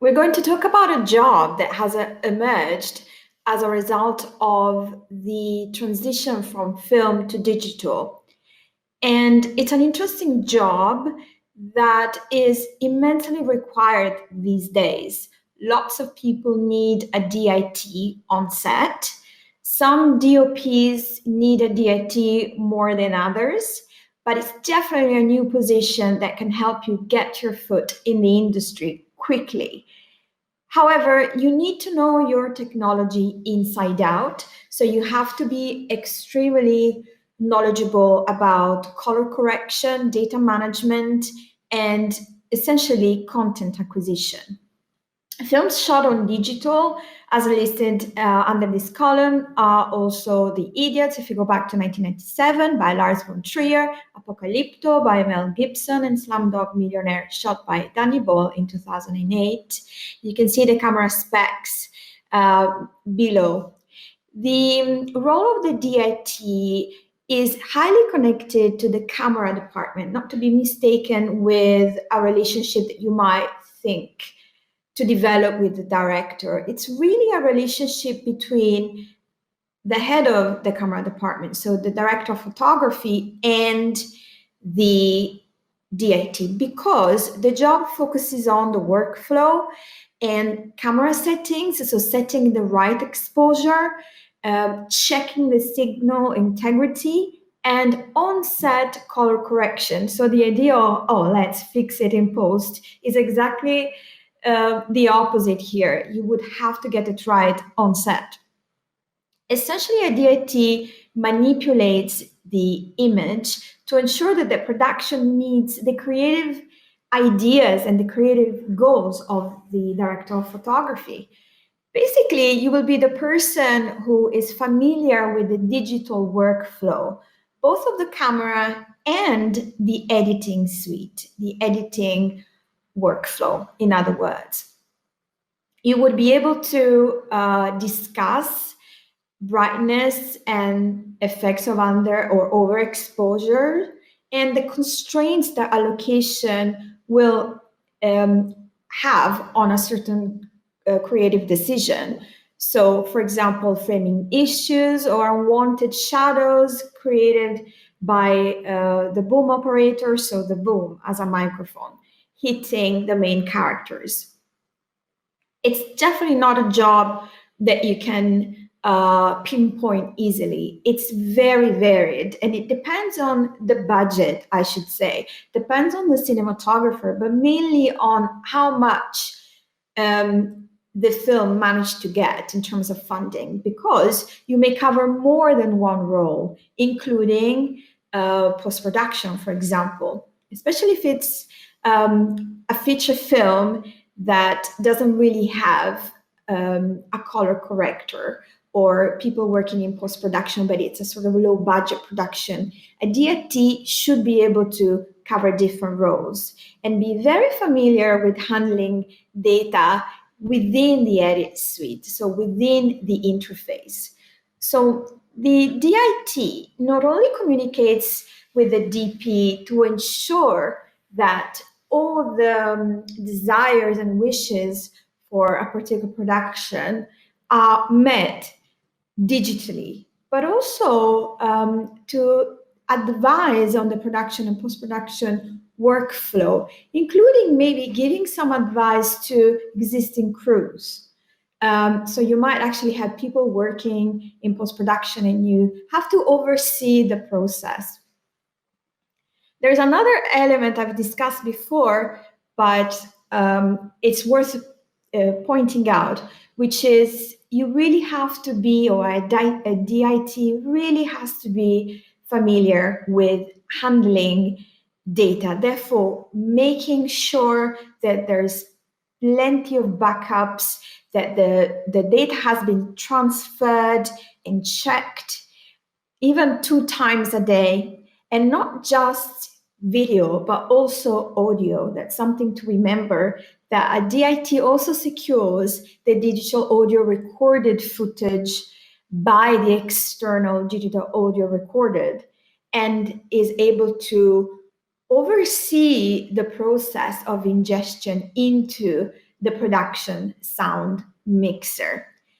We're going to talk about a job that has emerged as a result of the transition from film to digital. And it's an interesting job that is immensely required these days. Lots of people need a DIT on set. Some DOPs need a DIT more than others, but it's definitely a new position that can help you get your foot in the industry quickly. However, you need to know your technology inside out. So you have to be extremely knowledgeable about color correction, data management, and essentially content acquisition. Films shot on digital, as listed under this column, are also The Idiots, if you go back to 1997, by Lars von Trier, Apocalypto by Mel Gibson, and Slumdog Millionaire, shot by Danny Boyle in 2008. You can see the camera specs below. The role of the DIT is highly connected to the camera department, not to be mistaken with a relationship that you might think to develop with the director. It's really a relationship between the head of the camera department, so the director of photography, and the DIT, because the job focuses on the workflow and camera settings, so setting the right exposure, checking the signal integrity, and on-set color correction. So the idea of, oh, let's fix it in post is exactly the opposite here. You would have to get it right on set. Essentially, a DIT manipulates the image to ensure that the production meets the creative ideas and the creative goals of the director of photography. Basically, you will be the person who is familiar with the digital workflow, both of the camera and the editing suite, the editing workflow, in other words. You would be able to discuss brightness and effects of under or overexposure and the constraints that a location will have on a certain creative decision. So, for example, framing issues or unwanted shadows created by the boom operator, so the boom as a microphone, hitting the main characters. It's definitely not a job that you can pinpoint easily. It's very varied, and it depends on the budget, I should say. Depends on the cinematographer, but mainly on how much the film managed to get in terms of funding, because you may cover more than one role, including post-production, for example, especially if it's a feature film that doesn't really have a color corrector or people working in post-production, but it's a sort of low budget production. A DIT should be able to cover different roles and be very familiar with handling data within the edit suite, so within the interface. So the DIT not only communicates with the DP to ensure that all the desires and wishes for a particular production are met digitally, but also to advise on the production and post-production workflow, including maybe giving some advice to existing crews. So you might actually have people working in post-production and you have to oversee the process. There's another element I've discussed before, but it's worth pointing out, which is you really have to be, or a DIT really has to be familiar with handling data. Therefore, making sure that there's plenty of backups, that the data has been transferred and checked even 2 times a day, and not just video, but also audio. That's something to remember, that a DIT also secures the digital audio recorded footage by the external digital audio recorded and is able to oversee the process of ingestion into the production sound mixer.